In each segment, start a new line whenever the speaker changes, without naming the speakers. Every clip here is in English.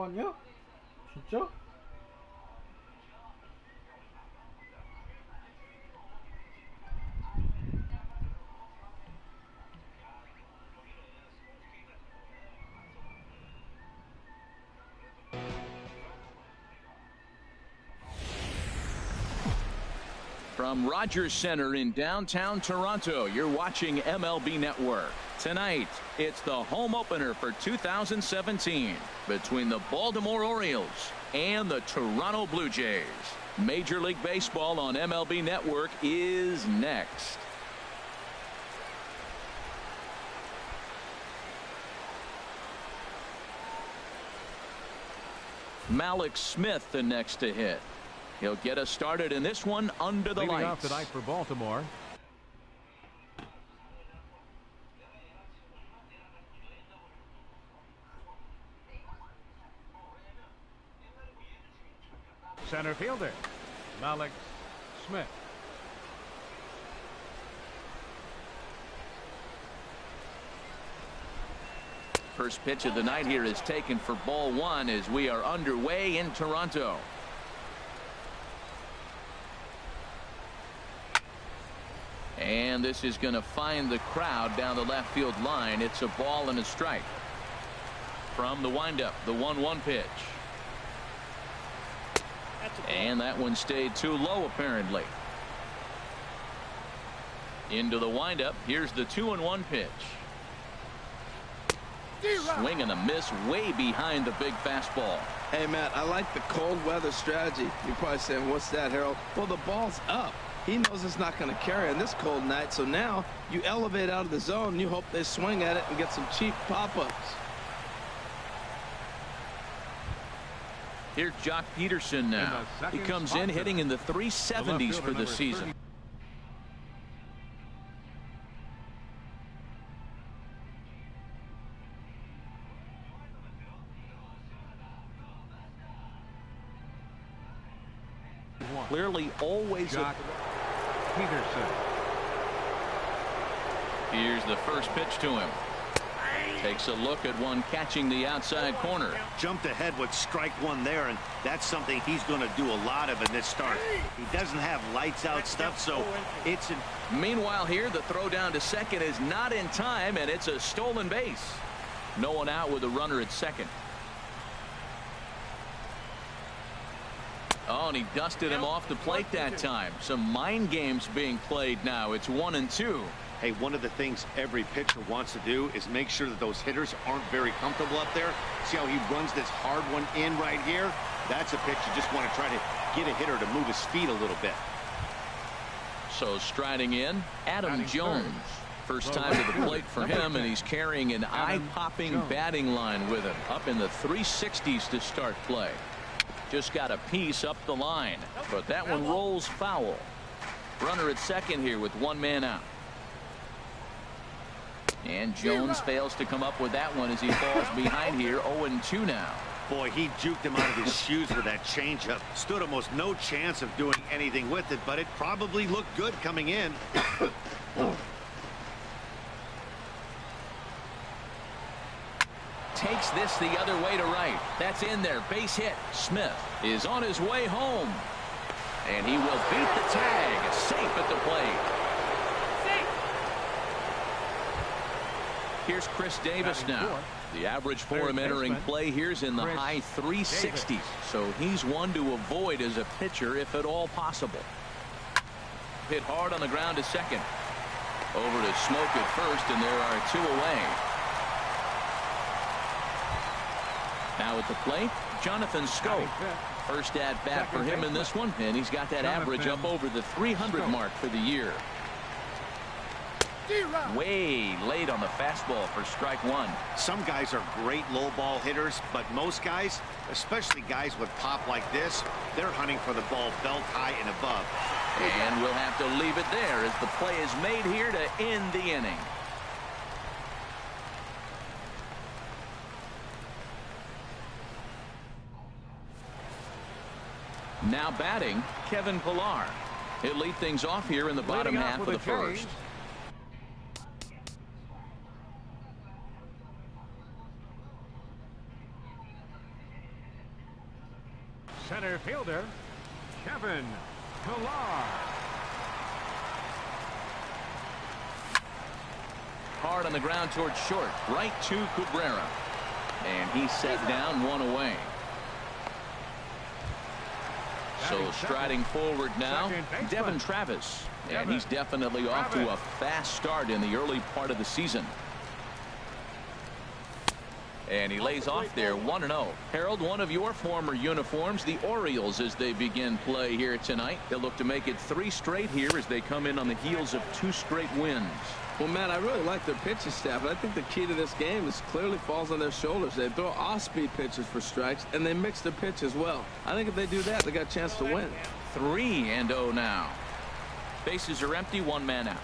아니야? 진짜?
From Rogers Center in downtown Toronto, you're watching MLB Network. Tonight, it's the home opener for 2017 between the Baltimore Orioles and the Toronto Blue Jays. Major League Baseball on MLB Network is next. Mallex Smith the next to hit. He'll get us started in this one under the
lights.
Leading
off tonight for Baltimore. Center fielder, Mallex Smith.
First pitch of the night here is taken for ball one as we are underway in Toronto. And this is going to find the crowd down the left field line. It's a ball and a strike. From the windup, the 1-1 pitch. And that one stayed too low apparently. Into the windup. Here's the 2-1 pitch. Swing and a miss way behind the big fastball.
Hey Matt, I like the cold weather strategy. You're probably saying, what's that, Harold? Well, the ball's up. He knows it's not going to carry on this cold night, so now you elevate out of the zone and you hope they swing at it and get some cheap pop-ups.
Here's Jock Peterson now. He comes in hitting in the 370s for the season. Clearly always
Jock Peterson.
Here's the first pitch to him. Takes a look at one catching the outside corner.
Jumped ahead with strike one there, and that's something he's going to do a lot of in this start. He doesn't have lights out stuff, so it's an...
Meanwhile here, the throw down to second is not in time, and it's a stolen base. No one out with a runner at second. Oh, and he dusted him off the plate that time. Some mind games being played now. It's 1-2.
Hey, one of the things every pitcher wants to do is make sure that those hitters aren't very comfortable up there. See how he runs this hard one in right here? That's a pitch you just want to try to get a hitter to move his feet a little bit.
So striding in, Adam Jones. First time to the plate for him, and he's carrying an eye-popping batting line with him. Up in the 360s to start play. Just got a piece up the line, but that one rolls foul. Runner at second here with one man out. And Jones fails to come up with that one as he falls behind here. 0-2 now.
Boy, he juked him out of his shoes with that changeup. Stood almost no chance of doing anything with it, but it probably looked good coming in.
Takes this the other way to right. That's in there. Base hit. Smith is on his way home. And he will beat the tag. Safe at the plate. Here's Chris Davis now. The average for him entering play here's in the high 360s. So he's one to avoid as a pitcher if at all possible. Hit hard on the ground to second. Over to Smoke at first, and there are two away. Now at the plate, Jonathan Schoop. First at bat for him in this one, and he's got that average up over the 300 mark for the year. Way late on the fastball for strike one.
Some guys are great low ball hitters, but most guys, especially guys with pop like this, they're hunting for the ball belt high and above.
And we'll have to leave it there as the play is made here to end the inning. Now batting, Kevin Pillar. He'll lead things off here in the bottom half of the first.
fielder, Kevin Pillar.
Hard on the ground towards short. Right to Cabrera. And he's set down, one away. So striding forward now, Devon Travis. And he's definitely off to a fast start in the early part of the season. And he lays off there 1-0. Harold, one of your former uniforms, the Orioles, as they begin play here tonight. They'll look to make it 3 straight here as they come in on the heels of 2 straight wins.
Well, Matt, I really like their pitching staff, but I think the key to this game is clearly falls on their shoulders. They throw off-speed pitches for strikes, and they mix their pitch as well. I think if they do that, they got a chance to win.
3-0 now. Bases are empty, 1 man out.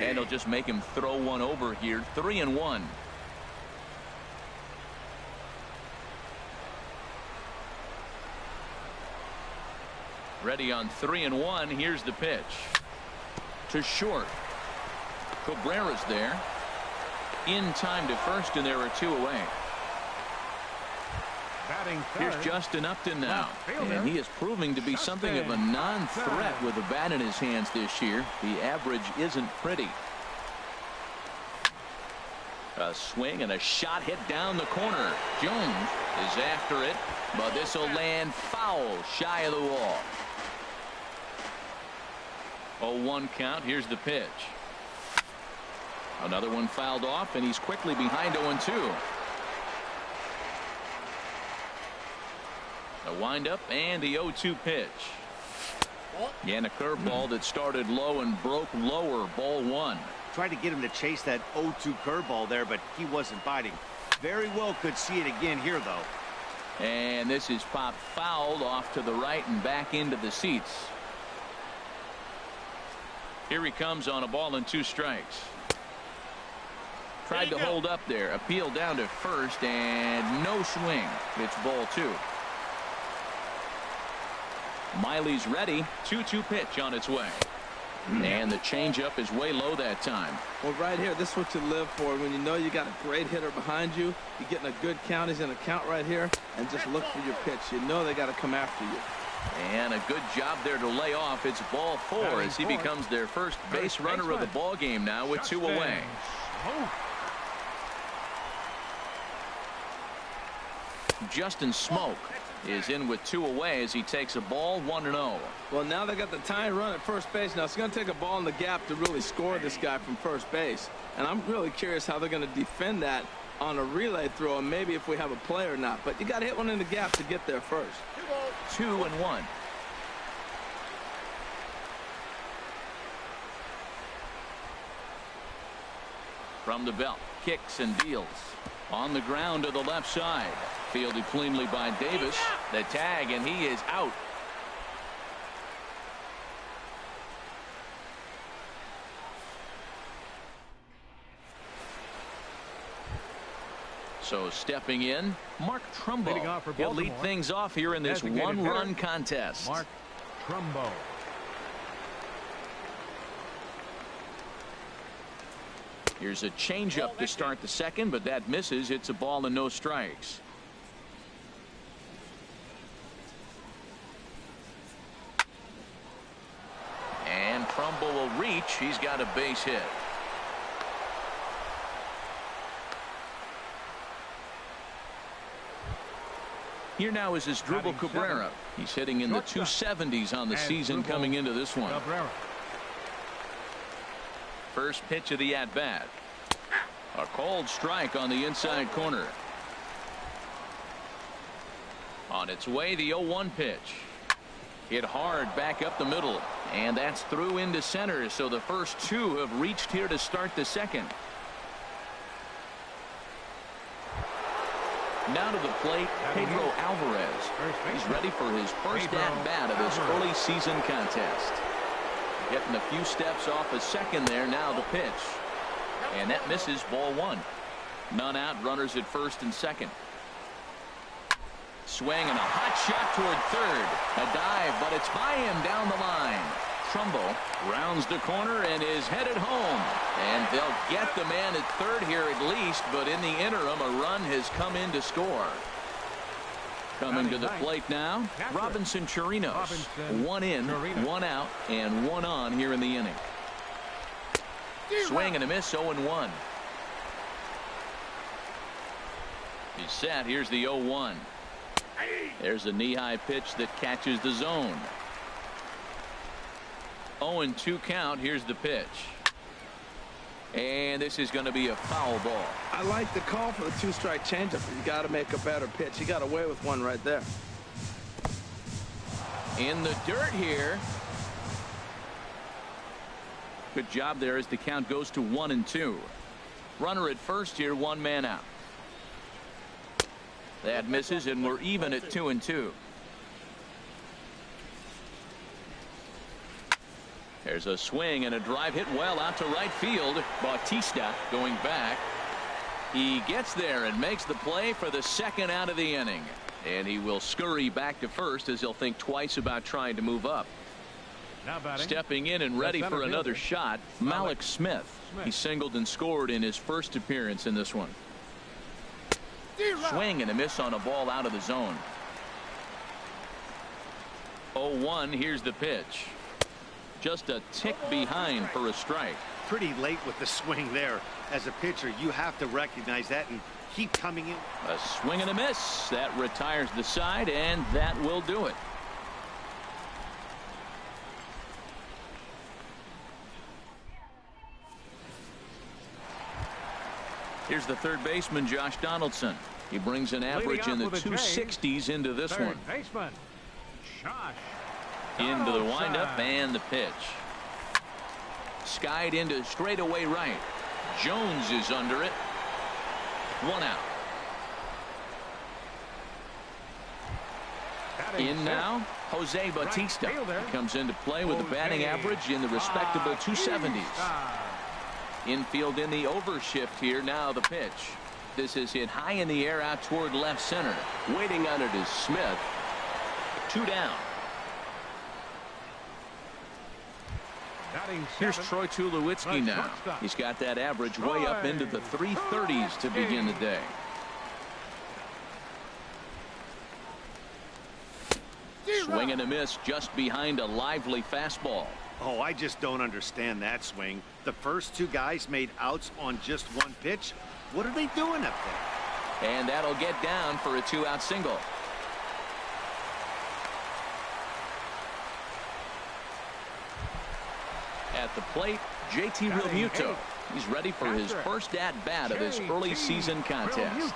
And he'll just make him throw one over here. 3-1. Ready on 3-1. Here's the pitch to short. Cabrera's there in time to first, and there are 2 away. Here's Justin Upton now, and he is proving to be something of a non-threat with a bat in his hands this year. The average isn't pretty. A swing and a shot hit down the corner. Jones is after it, but this will land foul shy of the wall. 0-1 count. Here's the pitch. Another one fouled off, and he's quickly behind 0-2. The windup and the 0-2 pitch. And a curveball that started low and broke lower. Ball 1.
Tried to get him to chase that 0-2 curveball there, but he wasn't biting. Very well could see it again here, though.
And this is popped fouled off to the right and back into the seats. Here he comes on a ball and 2 strikes. Tried to hold up there. Appeal down to first, and no swing. It's ball 2. Miley's ready. 2-2 pitch on its way. And the changeup is way low that time.
Well, right here, this is what you live for. When you know you got a great hitter behind you, you're getting a good count. He's in a count right here, and just look for your pitch. You know they got to come after you.
And a good job there to lay off. It's ball 4 as he becomes their first base runner of the ball game now with 2 away. Justin Smoak is in with 2 away as he takes a ball. 1-0.
Well, now they got the tying run at first base. Now it's going to take a ball in the gap to really score this guy from first base, and I'm really curious how they're going to defend that on a relay throw, and maybe if we have a play or not. But you got to hit one in the gap to get there first.
2-1. From the belt, kicks and deals on the ground to the left side. Fielded cleanly by Davis. The tag, and he is out. So stepping in, Mark Trumbo. He'll lead things off here in this 1-run contest.
Mark Trumbo.
Here's a changeup to start the second, but that misses. It's a ball and no strikes. And Trumbo will reach. He's got a base hit. Here now is Asdrubal Cabrera. He's hitting in the 270s on the season coming into this one. First pitch of the at-bat. A called strike on the inside corner. On its way, the 0-1 pitch. Hit hard back up the middle, and that's through into center. So the first 2 have reached here to start the second. Now to the plate, Pedro Alvarez. He's ready for his first at-bat of this early season contest. Getting a few steps off a second there. Now the pitch. And that misses. Ball 1. None out. Runners at first and second. Swing and a hot shot toward third. A dive, but it's by him down the line. Trumbo rounds the corner and is headed home. And they'll get the man at third here at least, but in the interim, a run has come in to score. Coming to the plate now, Robinson Chirinos. One in, one out, and one on here in the inning. Swing and a miss, 0-1. He's set. Here's the 0-1. There's a knee-high pitch that catches the zone. 0-2 count. Here's the pitch. And this is going to be a foul ball.
I like the call for the two-strike changeup. You got to make a better pitch. He got away with one right there.
In the dirt here. Good job there as the count goes to 1-2. Runner at first here, one man out. That misses, and we're even at 2-2. There's a swing and a drive hit well out to right field. Bautista going back. He gets there and makes the play for the second out of the inning. And he will scurry back to first as he'll think twice about trying to move up. Stepping in and ready for another shot, Malik Smith. He singled and scored in his first appearance in this one. Swing and a miss on a ball out of the zone. 0-1. Here's the pitch. Just a tick behind for a strike.
Pretty late with the swing there. As a pitcher, you have to recognize that and keep coming in.
A swing and a miss. That retires the side, and that will do it. Here's the third baseman, Josh Donaldson. He brings an average in the 260s into this one.
Baseman, Josh
into the windup and the pitch. Skied into straightaway right. Jones is under it. One out. In now, Jose Bautista. He comes into play with a batting average in the respectable 270s. Infield in the overshift here. Now the pitch. This is hit high in the air out toward left center. Waiting on it is Smith. 2 down. Here's Troy Tulowitzki now. He's got that average way up into the 330s to begin the day. Swing and a miss just behind a lively fastball.
Oh, I just don't understand that swing. The first two guys made outs on just one pitch. What are they doing up there?
And that'll get down for a 2-out single. At the plate, JT Realmuto. He's ready for his first at-bat of this early season contest.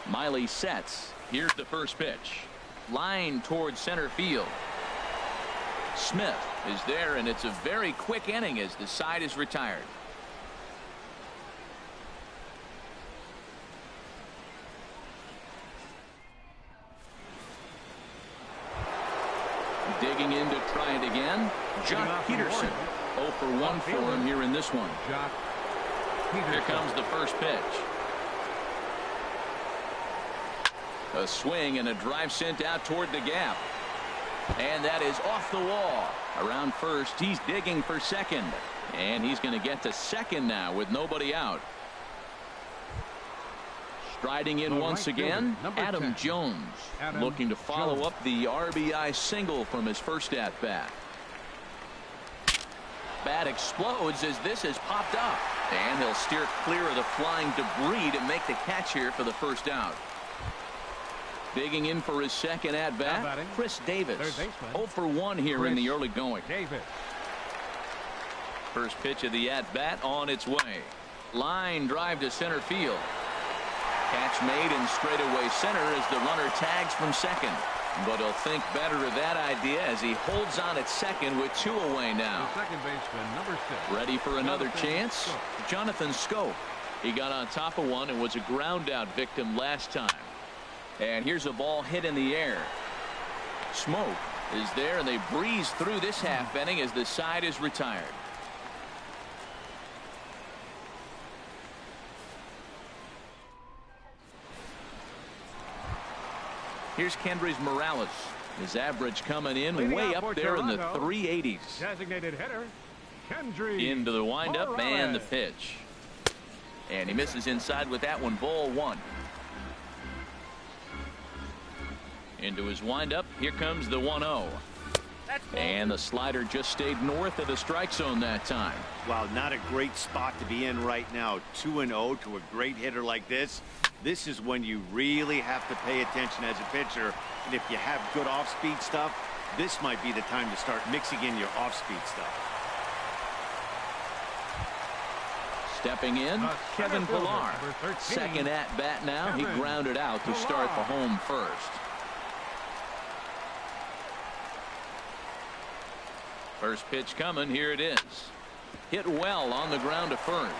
Miley sets. Here's the first pitch. Line towards center field. Smith is there, and it's a very quick inning as the side is retired. Digging in to try it again, Jock Peterson. 0 for 1 for him here in this one. Here comes the first pitch. A swing and a drive sent out toward the gap. And that is off the wall. Around first, he's digging for second. And he's going to get to second now with nobody out. Striding in once again, Adam Jones. Looking to follow up the RBI single from his first at-bat. Bat explodes as this has popped up. And he'll steer clear of the flying debris to make the catch here for the first out. Digging in for his second at-bat, Chris Davis. 0 for 1 here in the early going. First pitch of the at-bat on its way. Line drive to center field. Catch made in straightaway center as the runner tags from second. But he'll think better of that idea as he holds on at second with 2 away now.
Second baseman, number 6.
Ready for another chance? Jonathan Schoop. He got on top of one and was a ground out victim last time. And here's a ball hit in the air. Smoke is there, and they breeze through this half inning as the side is retired. Here's Kendrys Morales. His average coming in
Leading
way
out
up
for
there in the
Toronto,
380s.
Designated hitter, Kendry
Into the windup and the
Morales.
pitch. And he misses inside with that one. Ball 1. Into his windup. Here comes the 1-0. And the slider just stayed north of the strike zone that time.
Wow, not a great spot to be in right now. 2-0 to a great hitter like this. This is when you really have to pay attention as a pitcher. And if you have good off-speed stuff, this might be the time to start mixing in your off-speed stuff.
Stepping in, Kevin
fielder,
Pillar.
number 13,
Second at bat now. He
Kevin
grounded out to start the
Pillar.
home first. First pitch coming. Here it is. Hit well on the ground to first.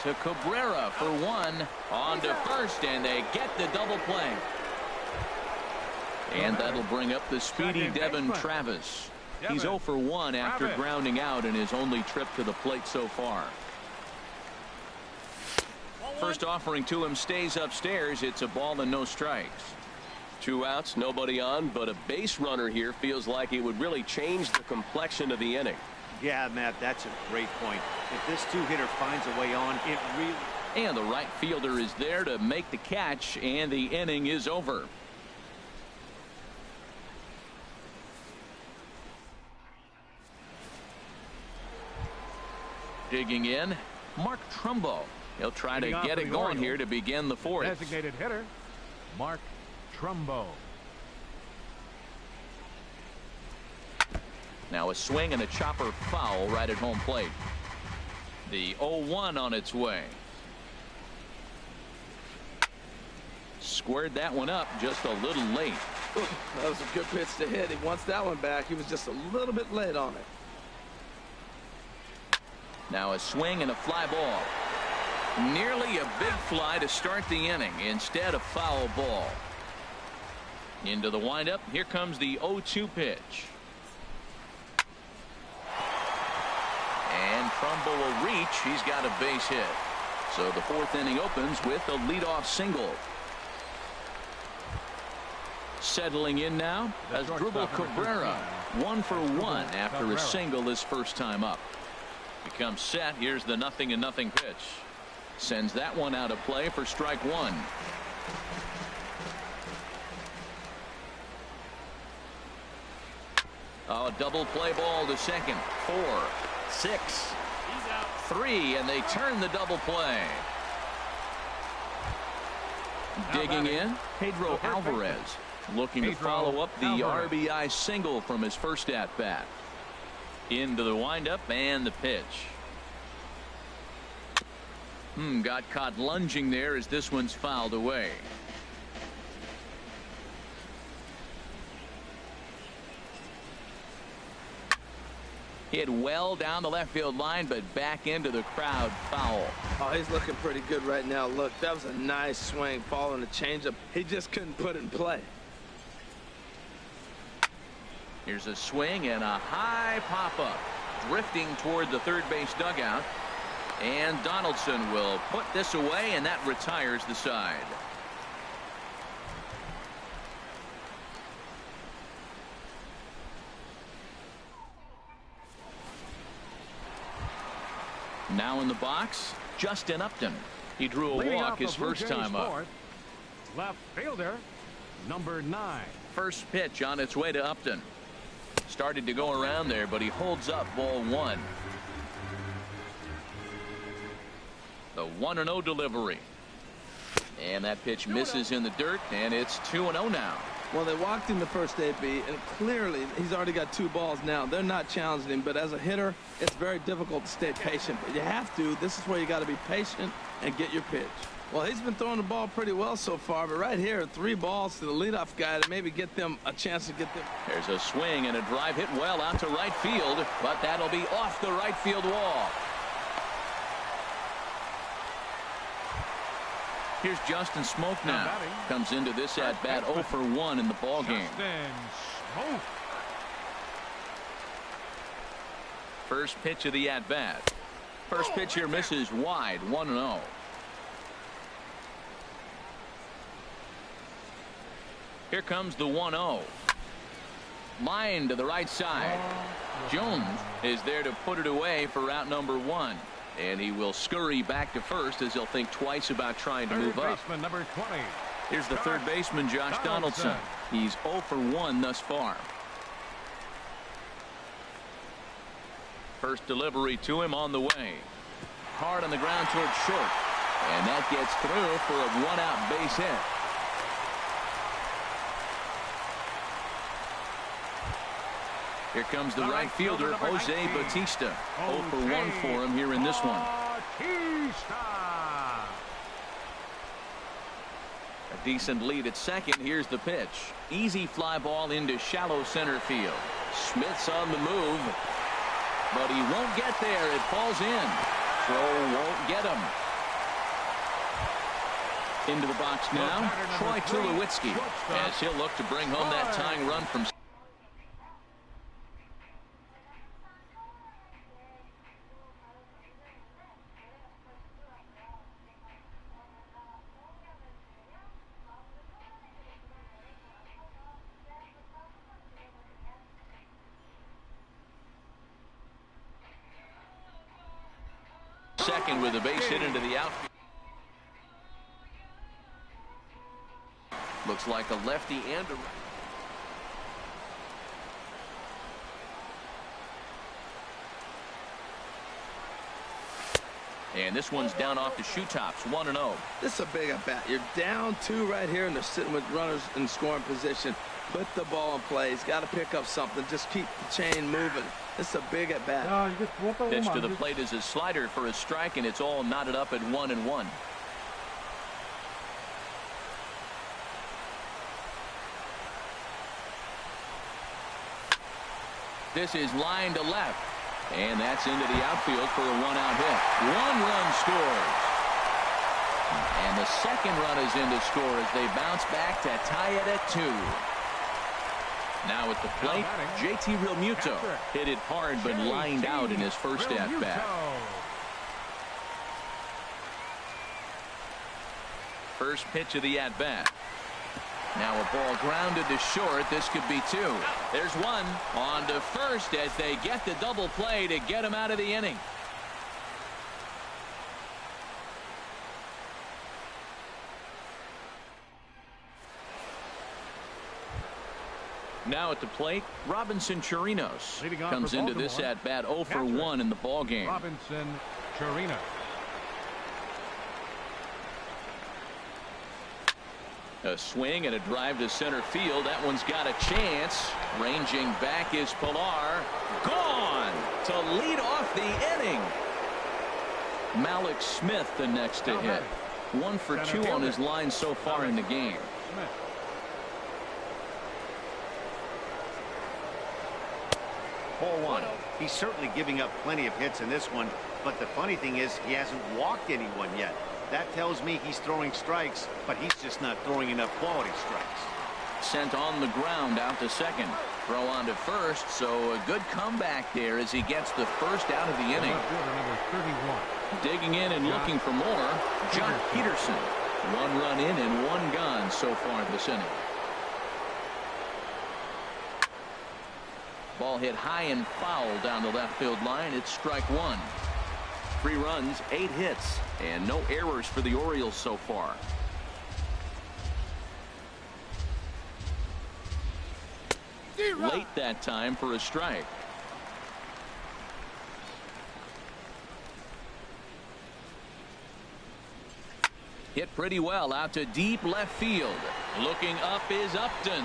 To Cabrera for 1. On to first, and they get the double play. And that'll bring up the speedy
Second
Devin
baseman.
Travis.
Devin
He's 0 for 1 after
Travis.
grounding out in his only trip to the plate so far. First offering to him stays upstairs. It's a ball and no strikes.
2 outs, nobody on, but a base runner here feels like it would really change the complexion of the inning.
Yeah, Matt, that's a great point. If this two-hitter finds a way on, it really...
And the right fielder is there to make the catch, and the inning is over. Digging in, Mark Trumbo. He'll try to
Leading off
get
for
it
the
going
Orioles,
here to begin the 4th.
Designated hitter, Mark Trumbo.
Now a swing and a chopper foul right at home plate. The 0-1 on its way. Squared that one up just a little late.
Ooh, that was a good pitch to hit. He wants that one back. He was just a little bit late on it.
Now a swing and a fly ball. Nearly a big fly to start the inning. Instead a foul ball. Into the windup. Here comes the 0-2 pitch. And Trumbo will reach. He's got a base hit. So the 4th inning opens with a leadoff single. Settling in now as Drupal Cabrera. 1 for 1 after a single his first time up. Becomes set. Here's the 0-0 pitch. Sends that one out of play for strike 1. Oh, double play ball to second. 4, 6, 3, and they turn the double play. Digging in, Pedro Alvarez, looking to follow up the RBI single from his first at bat. Into the windup and the pitch. Got caught lunging there as this one's fouled away. Hit well down the left field line, but back into the crowd. Foul.
Oh, he's looking pretty good right now. Look, that was a nice swing following the changeup. He just couldn't put it in play.
Here's a swing and a high pop-up. Drifting toward the third base dugout. And Donaldson will put this away, and that retires the side. Now in the box, Justin Upton. He drew a
Leading
walk
off
his
the Blue
first
Jays
time up.
fourth, left fielder, number 9.
First pitch on its way to Upton. Started to go around there, but he holds up ball 1. The 1-0 delivery. And that pitch misses in the dirt, and it's 2-0 now.
Well, they walked him the first AB, and clearly he's already got 2 balls now. They're not challenging him, but as a hitter, it's very difficult to stay patient. But you have to. This is where you got to be patient and get your pitch. Well, he's been throwing the ball pretty well so far, but right here, 3 balls to the leadoff guy to maybe get them a chance to get them.
There's a swing and a drive hit well out to right field, but that'll be off the right field wall. Here's Justin Smoke now. Comes into this at bat 0 for 1 in the ball game.
Justin Smoke.
First pitch of the at bat. First pitch here misses wide. 1-0. Here comes the 1-0. Line to the right side. Jones is there to put it away for route number 1. And he will scurry back to first as he'll think twice about trying to move up.
Baseman number 20.
Here's the third baseman, Josh Donaldson. He's 0 for 1 thus far. First delivery to him on the way. Hard on the ground towards short. And that gets through for a 1-out base hit. Here comes the right fielder, Jose Bautista. 0 for 1 for him here in this one. A decent lead at second. Here's the pitch. Easy fly ball into shallow center field. Smith's on the move, but he won't get there. It falls in. Throw won't get him. Into the box now, Troy Tulowitzki, as he'll look to bring home that tying run from. Second with a base hit into the outfield. Looks like a lefty and a right. And this one's down off the shoe tops. 1-0.
This is a big at bat. You're down 2 right here, and they're sitting with runners in scoring position. Put the ball in play. He's got to pick up something. Just keep the chain moving. This is a big at bat.
Pitch to the plate is a slider for a strike, and it's all knotted up at 1-1. This is line to left, and that's into the outfield for a 1-out hit. 1 run scores, and the second run is in to score as they bounce back to tie it at 2. Now at the plate, JT Realmuto hit it hard but lined out in his first at bat. First pitch of the at bat. Now a ball grounded to short. This could be 2. There's 1 on to first as they get the double play to get him out of the inning. Now at the plate, Robinson Chirinos comes into this at bat 0 for 1 in the ball game.
Robinson Chirinos.
A swing and a drive to center field. That one's got a chance. Ranging back is Pilar. Gone to lead off the inning. Malik Smith the next to hit. 1 for 2 on his line so far in the game.
Ball 1. He's certainly giving up plenty of hits in this one, but the funny thing is he hasn't walked anyone yet. That tells me he's throwing strikes, but he's just not throwing enough quality strikes.
Sent on the ground out to second. Throw on to first, so a good comeback there as he gets the first out of the inning. Digging in and looking for more, Jock Peterson. 1 run in and 1 gone so far this inning. Ball hit high and foul down the left field line. It's strike 1. 3 runs, 8 hits, and no errors for the Orioles so far. Late that time for a strike. Hit pretty well out to deep left field. Looking up is Upton.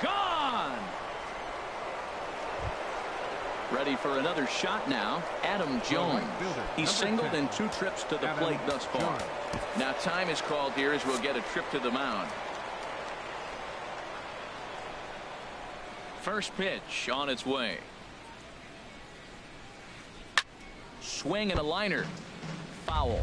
Gone! Ready for another shot now, Adam Jones. He's singled in 2 trips to the plate thus far. Now time is called here as we'll get a trip to the mound. First pitch on its way. Swing and a liner. Foul.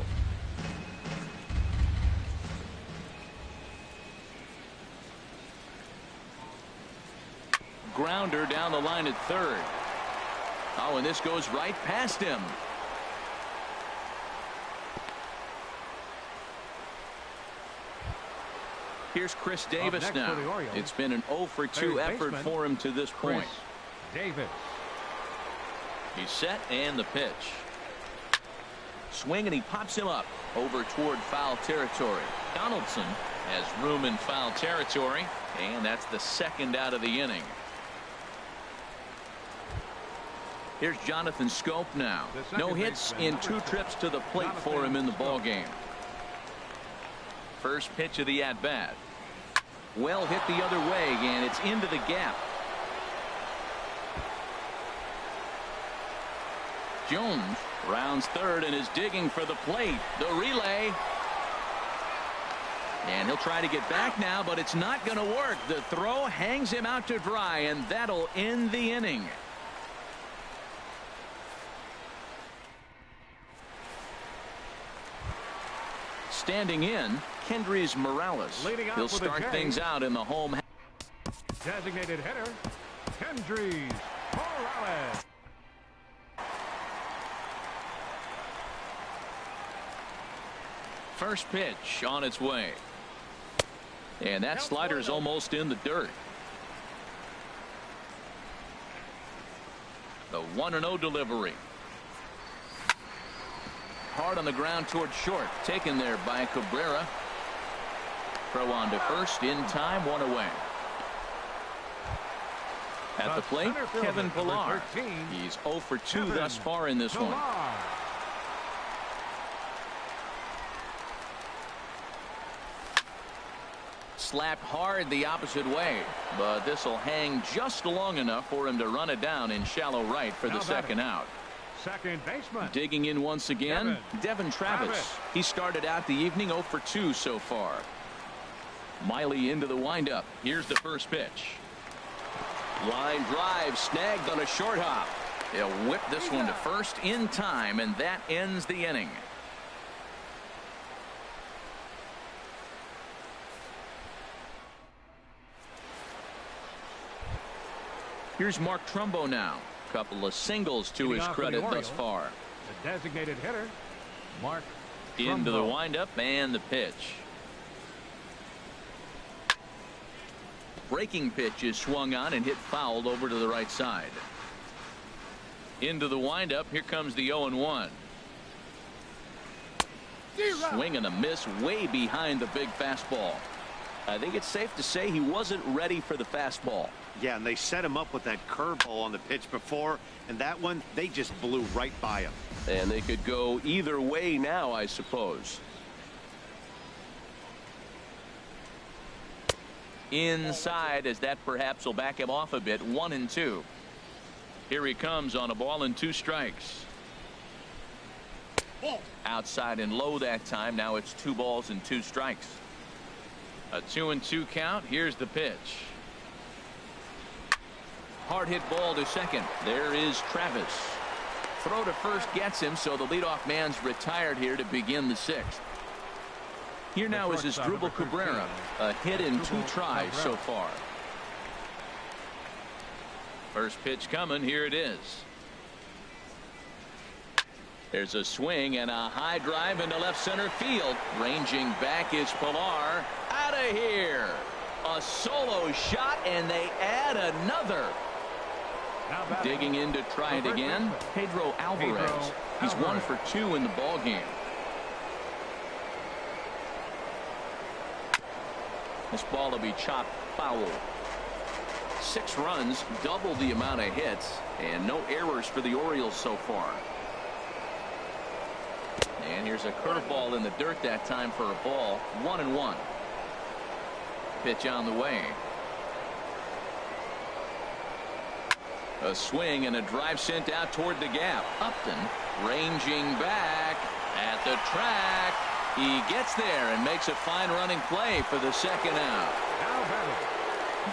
Grounder down the line at third. Oh, and this goes right past him. Here's Chris Davis
next
now.
for the Orioles,
It's been an 0 for 2
third
effort
baseman,
for him to this point.
Chris Davis.
He's set and the pitch. Swing and he pops him up over toward foul territory. Donaldson has room in foul territory, and that's the second out of the inning. Here's Jonathan Schoop now. No hits in 2 trips to the plate for him in the ball game. First pitch of the at-bat. Well hit the other way, and it's into the gap. Jones rounds third and is digging for the plate. The relay. And he'll try to get back now, but it's not going to work. The throw hangs him out to dry, and that'll end the inning. Standing in, Kendrys Morales. He'll start things out in the home.
Designated hitter, Kendrys Morales.
First pitch on its way. And that slider's almost in the dirt. The 1-0 delivery. Hard on the ground toward short. Taken there by Cabrera. Throw on to first in time. 1 away. At the plate, Kevin Pillar. He's 0 for 2 thus far in this one. Slapped hard the opposite way, but this will hang just long enough for him to run it down in shallow right for the second out.
Second baseman.
Digging in once again, Devin Travis. He started out the evening 0 for 2 so far. Miley into the windup. Here's the first pitch. Line drive snagged on a short hop. They'll whip this one to first in time, and that ends the inning. Here's Mark Trumbo now. Couple of singles to his credit thus far.
The designated hitter, Mark Trumbo.
Into the windup and the pitch. Breaking pitch is swung on and hit fouled over to the right side. Into the windup. Here comes the 0-1. Swing and a miss way behind the big fastball. I think it's safe to say he wasn't ready for the fastball.
Yeah, and they set him up with that curveball on the pitch before, and that one, they just blew right by him.
And they could go either way now, I suppose.
Inside, as that perhaps will back him off a bit. 1-2. Here he comes on a ball and 2 strikes. Outside and low that time. Now it's 2 balls and 2 strikes. A 2-2 count. Here's the pitch. Hard hit ball to second. There is Travis. Throw to first gets him, so the leadoff man's retired here to begin the 6th. Here now is Asdrubal Cabrera. A hit in 2 tries so far. First pitch coming. Here it is. There's a swing and a high drive into left center field. Ranging back is Pillar. Out of here. A solo shot, and they add another. Digging in to try it again, Pedro Alvarez. He's 1 for 2 in the ball game. This ball will be chopped foul. 6 runs, double the amount of hits, and no errors for the Orioles so far. And here's a curveball in the dirt that time for a ball. 1-1. Pitch on the way. A swing and a drive sent out toward the gap. Upton ranging back at the track. He gets there and makes a fine running play for the second out.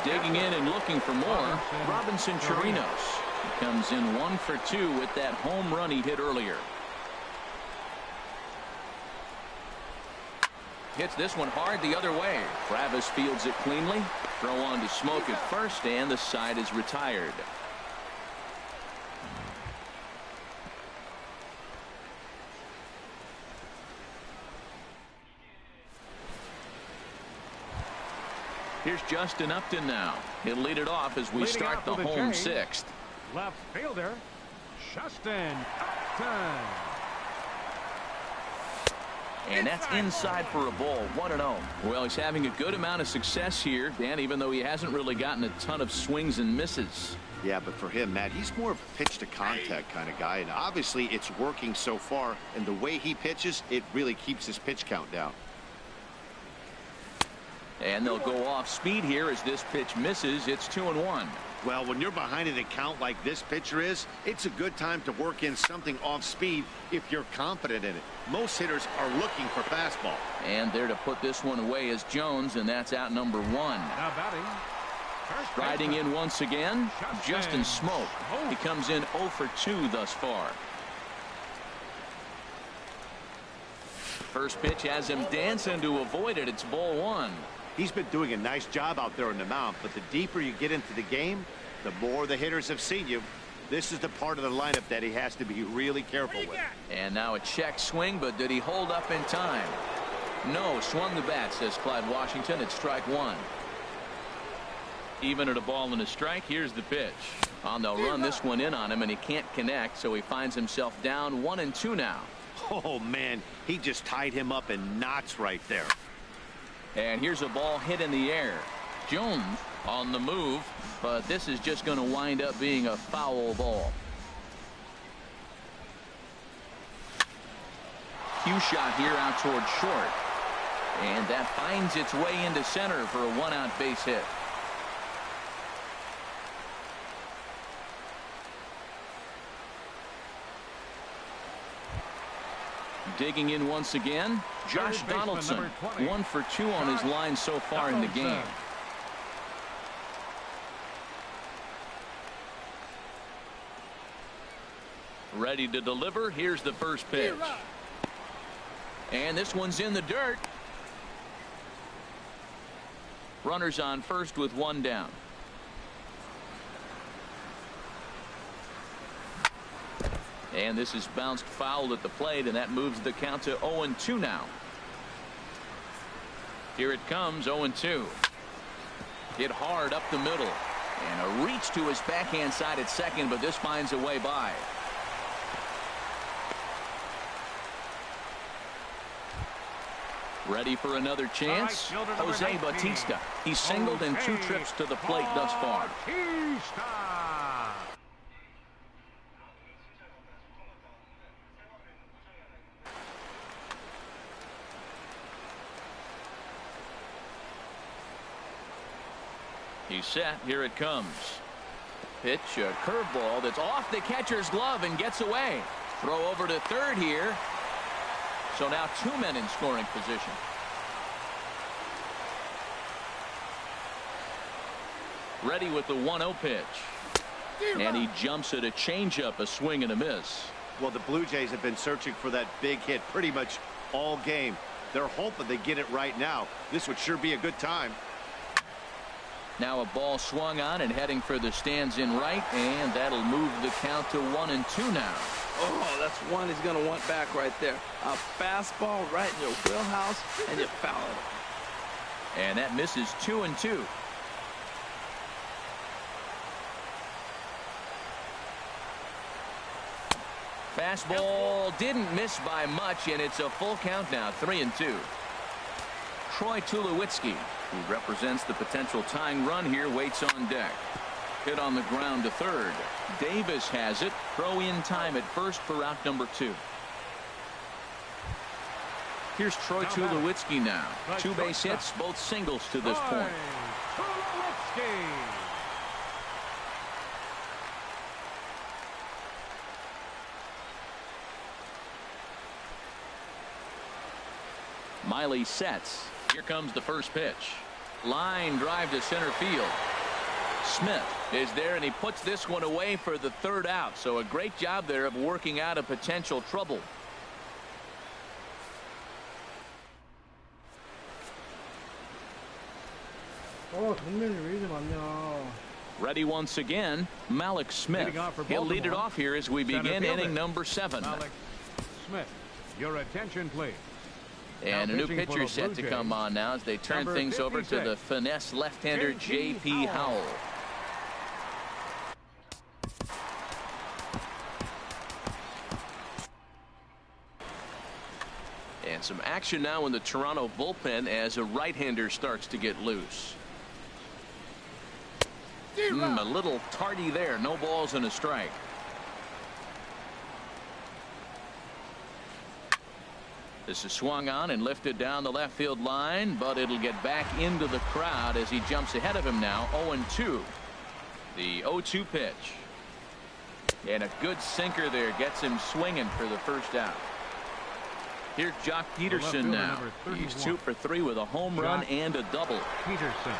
Digging in and looking for more, Robinson Chirinos. He comes in 1 for 2 with that home run he hit earlier. Hits this one hard the other way. Travis fields it cleanly. Throw on to Smoke at first, and the side is retired. Here's Justin Upton now. He'll lead it off as we start the home sixth.
Left fielder, Justin Upton.
And that's inside for a ball, 1-0. Well, he's having a good amount of success here, Dan, even though he hasn't really gotten a ton of swings and misses.
Yeah, but for him, Matt, he's more of a pitch to contact kind of guy, and obviously it's working so far, and the way he pitches, it really keeps his pitch count down.
And they'll go off speed here as this pitch misses. It's 2-1.
Well, when you're behind an account like this pitcher is, it's a good time to work in something off speed if you're confident in it. Most hitters are looking for fastball.
And there to put this one away is Jones, and that's out number 1.
Now batting.
Riding in once again, Justin Smoke. He comes in 0 for 2 thus far. First pitch has him dancing to avoid it. It's ball 1.
He's been doing a nice job out there on the mound, but the deeper you get into the game, the more the hitters have seen you. This is the part of the lineup that he has to be really careful with.
And now a check swing, but did he hold up in time? No, swung the bat, says Clyde Washington. It's strike 1. Even at a ball and a strike, here's the pitch. They'll run this one in on him, and he can't connect, so he finds himself down 1-2 now.
Oh, man, he just tied him up in knots right there.
And here's a ball hit in the air. Jones on the move, but this is just going to wind up being a foul ball. Cue shot here out toward short. And that finds its way into center for a 1-out base hit. Digging in once again, Josh Donaldson, 1 for 2 on his line so far in the game. Ready to deliver. Here's the first pitch. And this one's in the dirt. Runners on first with 1 down. And this is bounced foul at the plate, and that moves the count to 0-2 now. Here it comes, 0-2. Hit hard up the middle. And a reach to his backhand side at second, but this finds a way by. Ready for another chance? Jose Bautista. He's singled in 2 trips to the plate thus far. He's set. Here it comes. Pitch, a curveball that's off the catcher's glove and gets away. Throw over to third here. So now 2 men in scoring position. Ready with the 1-0 pitch. And he jumps at a changeup, a swing and a miss.
Well, the Blue Jays have been searching for that big hit pretty much all game. They're hoping they get it right now. This would sure be a good time.
Now a ball swung on and heading for the stands in right, and that'll move the count to 1-2 now.
Oh, that's one he's going to want back right there. A fastball right in your wheelhouse, and you foul it.
And that misses 2-2. Fastball didn't miss by much, and it's a full count now, 3-2. Troy Tulowitzki, who represents the potential tying run here, waits on deck. Hit on the ground to third. Davis has it. Throw in time at first for out number 2. Here's Troy Tulowitzki now. 2 base hits, both singles to this point. Miley sets. Here comes the first pitch. Line drive to center field. Smith is there, and he puts this one away for the 3rd out. So a great job there of working out a potential trouble. Ready once again, Malik Smith. He'll lead it off here as we begin inning number 7.
Malik Smith, your attention please.
And a new
pitching for
pitcher
the
set
Blue
to
Jays,
come on now as they turn
number
things over to
56,
the finesse left-hander J.P. Howell. And some action now in the Toronto bullpen as a right-hander starts to get loose. A little tardy there. No balls and a strike. This is swung on and lifted down the left field line, but it'll get back into the crowd as he jumps ahead of him now. 0-2. The 0-2 pitch. And a good sinker there gets him swinging for the first out. Here's Jock Peterson now. He's 2 for 3 with a home run and a double.
Peterson.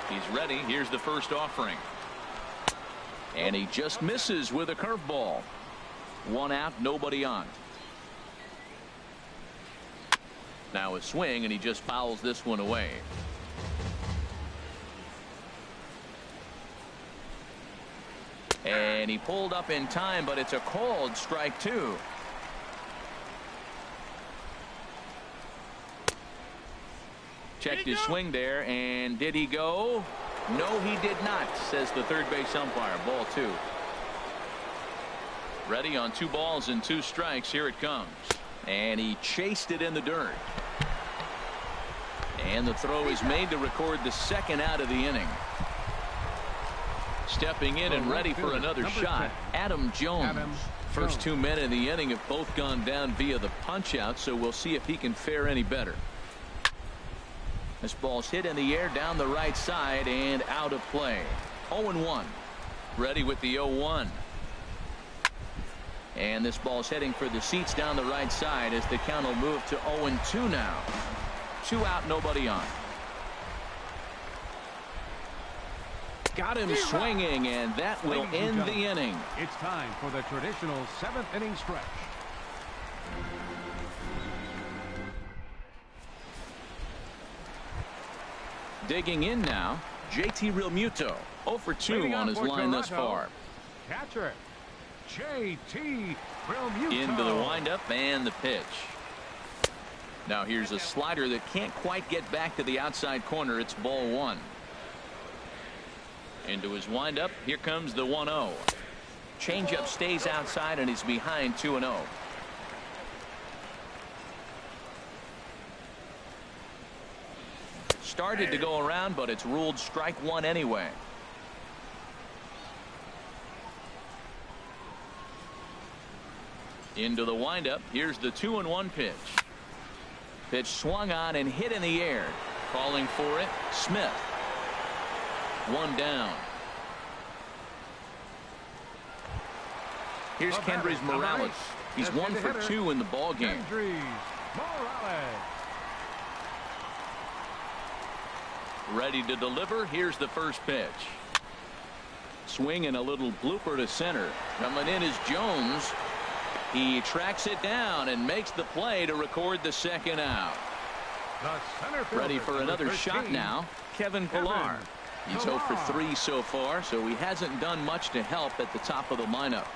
He's ready. Here's the first offering. And he just misses with a curveball. 1 out, nobody on. Now a swing, and he just fouls this one away. And he pulled up in time, but it's a called strike 2. Checked his swing there, and did he go? No, he did not, says the third base umpire. Ball 2. Ready on 2 balls and 2 strikes. Here it comes. And he chased it in the dirt. And the throw is made to record the second out of the inning. Stepping in and ready for another shot, Adam Jones. First 2 men in the inning have both gone down via the punch out, so we'll see if he can fare any better. This ball's hit in the air down the right side and out of play. 0-1. Ready with the 0-1. And this ball's heading for the seats down the right side as the count will move to 0-2 now. 2 out, nobody on. Got him swinging, and that will end the inning.
It's time for the traditional 7th inning stretch.
Digging in now, JT Realmuto. 0 for 2 on his line thus far.
Catcher JT Realmuto.
Into the windup and the pitch. Now here's a slider that can't quite get back to the outside corner. It's ball 1. Into his windup. Here comes the 1-0. Changeup stays outside and he's behind 2-0. Started to go around, but it's ruled strike 1 anyway. Into the windup. Here's the 2-1 pitch. Pitch swung on and hit in the air. Calling for it, Smith. 1 down. Here's Kendrys Morales. He's 1 for 2 in the ball game. Ready to deliver. Here's the first pitch. Swing and a little blooper to center. Coming in is Jones. He tracks it down and makes the play to record the second out. Ready for another shot now, Kevin Pillar. He's 0 for 3 so far, so he hasn't done much to help at the top of the lineup.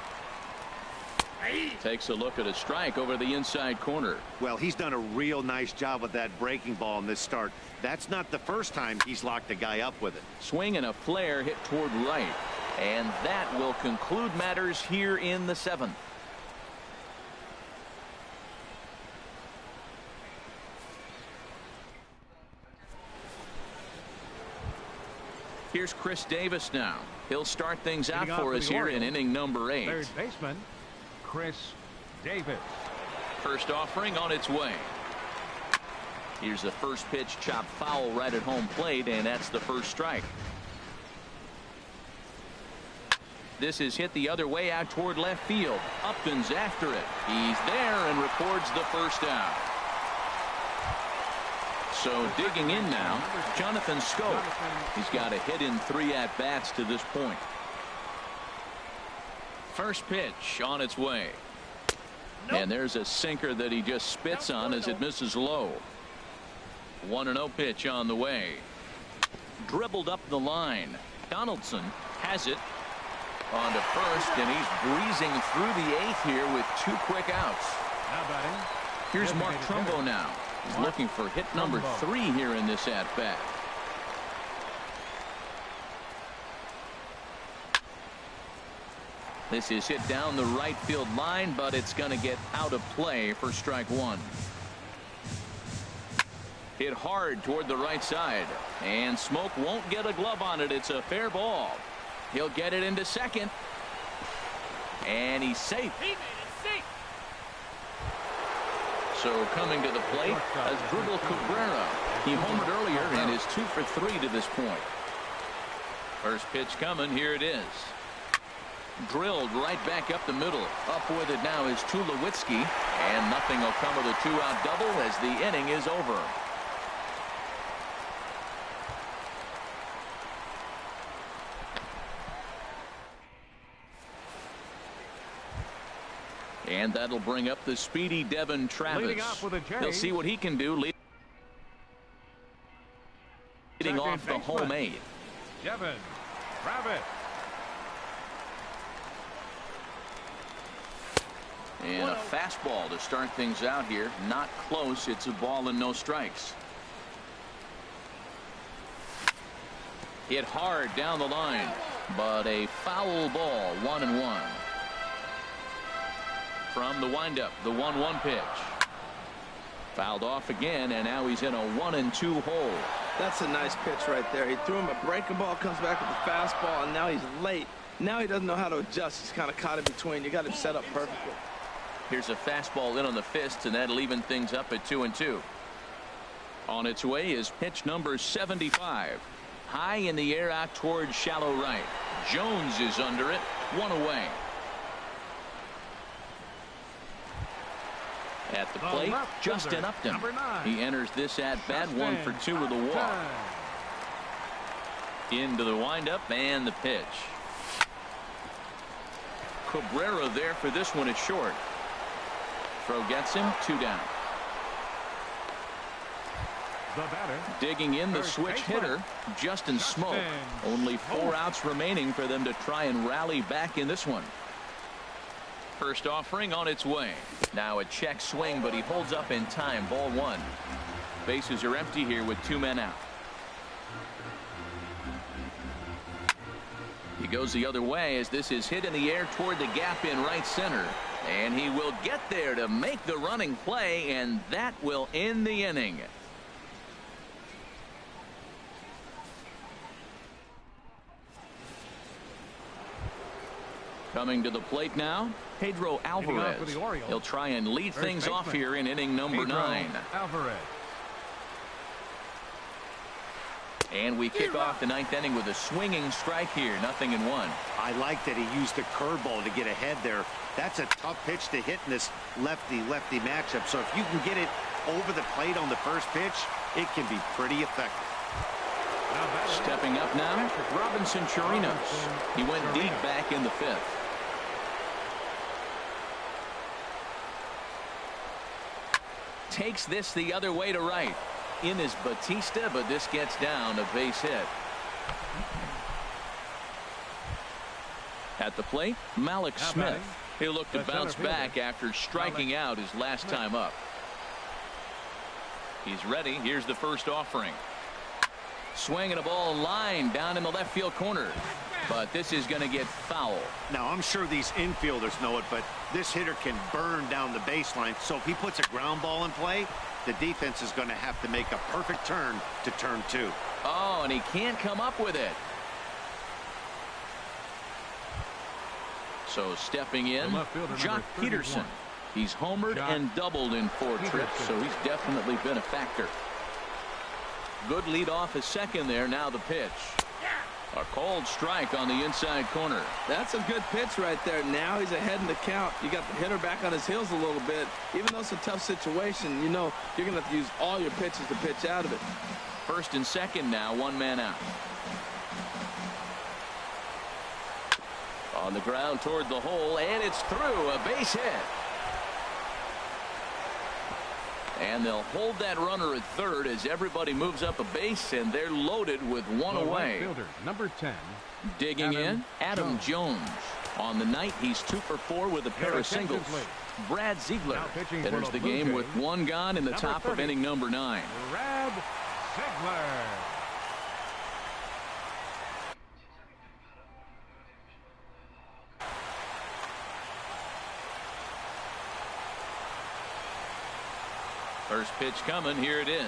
Takes a look at a strike over the inside corner.
Well, he's done a real nice job with that breaking ball in this start. That's not the first time he's locked a guy up with it.
Swing and a flare hit toward right. And that will conclude matters here in the 7th. Here's Chris Davis now. He'll start things out for us here in inning number 8.
Third baseman Chris Davis.
First offering on its way. Here's the first pitch, chopped foul right at home plate, and that's the first strike. This is hit the other way out toward left field. Upton's after it. He's there and records the first out. So digging in now, Jonathan Schoop. He's got a hit in 3 at-bats to this point. First pitch on its way. And there's a sinker that he just spits on as it misses low. 1-0 pitch on the way. Dribbled up the line. Donaldson has it on to first, and he's breezing through the 8th here with 2 quick outs.
Now batting
Here's Mark Trumbo now. He's looking for hit number 3 here in this at-bat. This is hit down the right field line, but it's going to get out of play for strike 1. Hit hard toward the right side, and Smoke won't get a glove on it. It's a fair ball. He'll get it into second, and he's safe. So coming to the plate as Asdrubal Cabrera. He homered earlier and is 2 for 3 to this point. First pitch coming. Here it is. Drilled right back up the middle. Up with it now is Tulowitzki, and nothing will come of the 2-out double as the inning is over. And that'll bring up the speedy Devon Travis. He'll see what he can do. Leading off the homemade.
Devon Travis.
And a fastball to start things out here. Not close. It's a ball and no strikes. Hit hard down the line, but a foul ball. 1-1. From the windup, the 1-1 pitch. Fouled off again, and now he's in a 1-2 hole.
That's a nice pitch right there. He threw him a breaking ball, comes back with a fastball, and now he's late. Now he doesn't know how to adjust. He's kind of caught in between. You got him set up perfectly.
Here's a fastball in on the fist, and that'll even things up at 2-2. On its way is pitch number 75. High in the air out towards shallow right. Jones is under it. 1 away. At the plate, Justin Upton. He enters this at-bat 1 for 2 with a walk. Into the windup and the pitch. Cabrera there for this one at short. Throw gets him. 2 down. Digging in the switch hitter, Justin Smoke. Only 4 outs remaining for them to try and rally back in this one. First offering on its way. Now a check swing, but he holds up in time. Ball 1. Bases are empty here with 2 men out. He goes the other way as this is hit in the air toward the gap in right center. And he will get there to make the running play, and that will end the inning. Coming to the plate now, Pedro Alvarez. He'll try and lead things off here in inning number 9.
Alvarez.
And we kick off the 9th inning with a swinging strike here. 0-1.
I like that he used the curveball to get ahead there. That's a tough pitch to hit in this lefty-lefty matchup. So if you can get it over the plate on the first pitch, it can be pretty effective.
Stepping up now, Robinson Chirinos. He went deep back in the 5th. Takes this the other way to right. In is Batista, but this gets down, a base hit. At the plate, Malik Smith. He'll look to bounce back after striking out his last time up. He's ready. Here's the first offering. Swinging a ball line down in the left field corner. But this is going to get foul.
Now, I'm sure these infielders know it, but this hitter can burn down the baseline. So if he puts a ground ball in play, the defense is going to have to make a perfect turn to turn 2.
Oh, and he can't come up with it. So stepping in, Jock Peterson. He's homered and doubled in 4 trips, so he's definitely been a factor. Good lead off his second there. Now the pitch. A called strike on the inside corner.
That's a good pitch right there. Now he's ahead in the count. You got the hitter back on his heels a little bit. Even though it's a tough situation, you know you're going to have to use all your pitches to pitch out of it.
First and second now, 1 man out. On the ground toward the hole, and it's through. A base hit. And they'll hold that runner at third as everybody moves up a base, and they're loaded with 1 away.
Fielder, number 10.
Digging in, Adam Jones. On the night, he's 2 for 4 with a pair of singles. Brad Ziegler enters the game with 1 gone in the top of inning number 9.
Brad Ziegler.
First pitch coming. Here it is.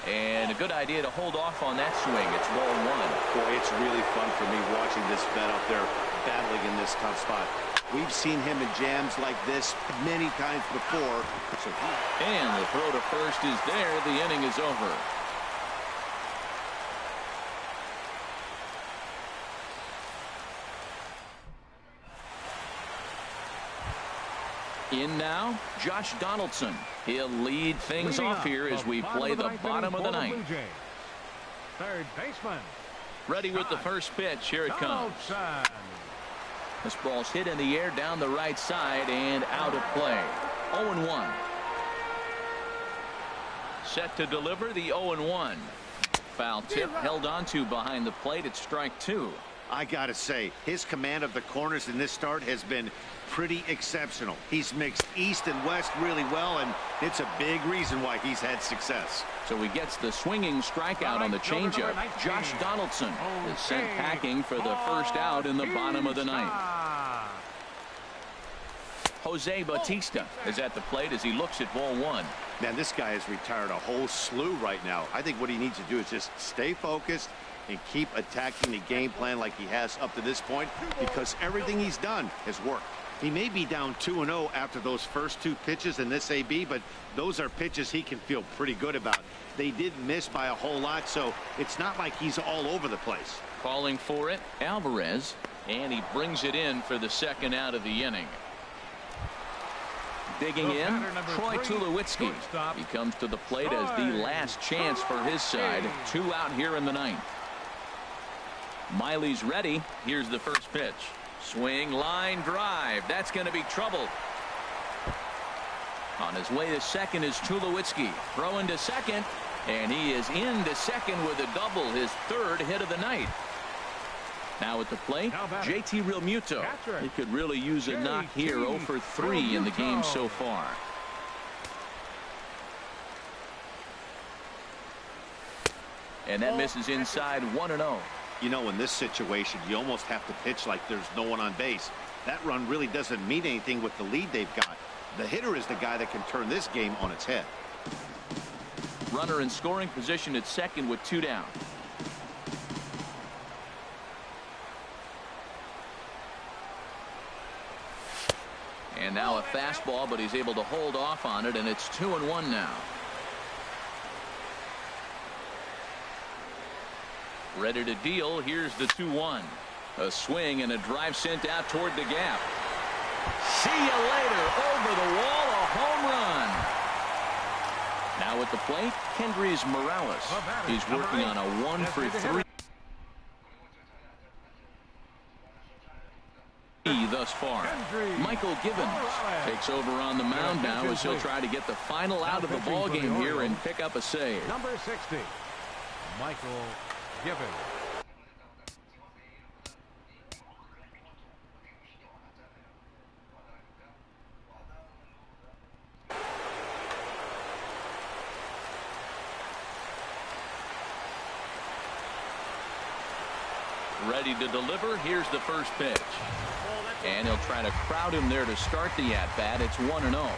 And a good idea to hold off on that swing. It's ball 1.
Boy, it's really fun for me watching this vet out there battling in this tough spot. We've seen him in jams like this many times before.
And the throw to first is there. The inning is over. In now, Josh Donaldson. He'll lead things off here as we play the bottom of the ninth.
Third baseman.
Ready with the first pitch. Here it comes. This ball's hit in the air down the right side and out of play. 0-1. Set to deliver the 0-1. Foul tip held onto behind the plate at strike 2.
I gotta say, his command of the corners in this start has been pretty exceptional. He's mixed east and west really well, and it's a big reason why he's had success.
So he gets the swinging strikeout on the changeup. Josh Donaldson is sent packing for the first out in the bottom of the ninth. Jose Bautista is at the plate as he looks at ball 1.
Man, this guy has retired a whole slew right now. I think what he needs to do is just stay focused and keep attacking the game plan like he has up to this point, because everything he's done has worked. He may be down 2-0 after those first 2 pitches in this AB, but those are pitches he can feel pretty good about. They did miss by a whole lot, so it's not like he's all over the place.
Calling for it, Alvarez, and he brings it in for the second out of the inning. Digging in, Troy Tulowitzki. He comes to the plate as the last chance for his side. 2 out here in the ninth. Miley's ready. Here's the first pitch. Swing, line, drive. That's going to be trouble. On his way to second is Tulowitzki. Throwing to second, and he is into second with a double, his 3rd hit of the night. Now at the plate, JT Realmuto. He could really use a knock here. 0 for 3 in the game so far. And that misses inside 1-0.
You know, in this situation, you almost have to pitch like there's no one on base. That run really doesn't mean anything with the lead they've got. The hitter is the guy that can turn this game on its head.
Runner in scoring position at second with 2 down. And now a fastball, but he's able to hold off on it, and it's 2-1 now. Ready to deal. Here's the 2-1. A swing and a drive sent out toward the gap. See you later. Over the wall, a home run. Now at the plate, Kendrys Morales. He's working on a 1 for 3 thus far. Michael Gibbons takes over on the mound now as he'll try to get the final out of the ball game here and pick up a save.
Number 60, Michael Gibbons.
Ready to deliver. Here's the first pitch. And he'll try to crowd him there to start the at-bat. It's 1-0.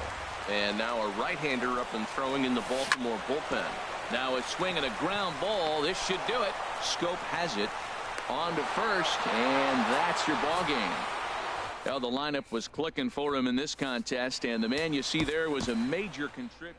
And now a right-hander up and throwing in the Baltimore bullpen.
Now a swing and a ground ball. This should do it. Scope has it. On to first, and that's your ball game. Well, the lineup was clicking for him in this contest, and the man you see there was a major contributor.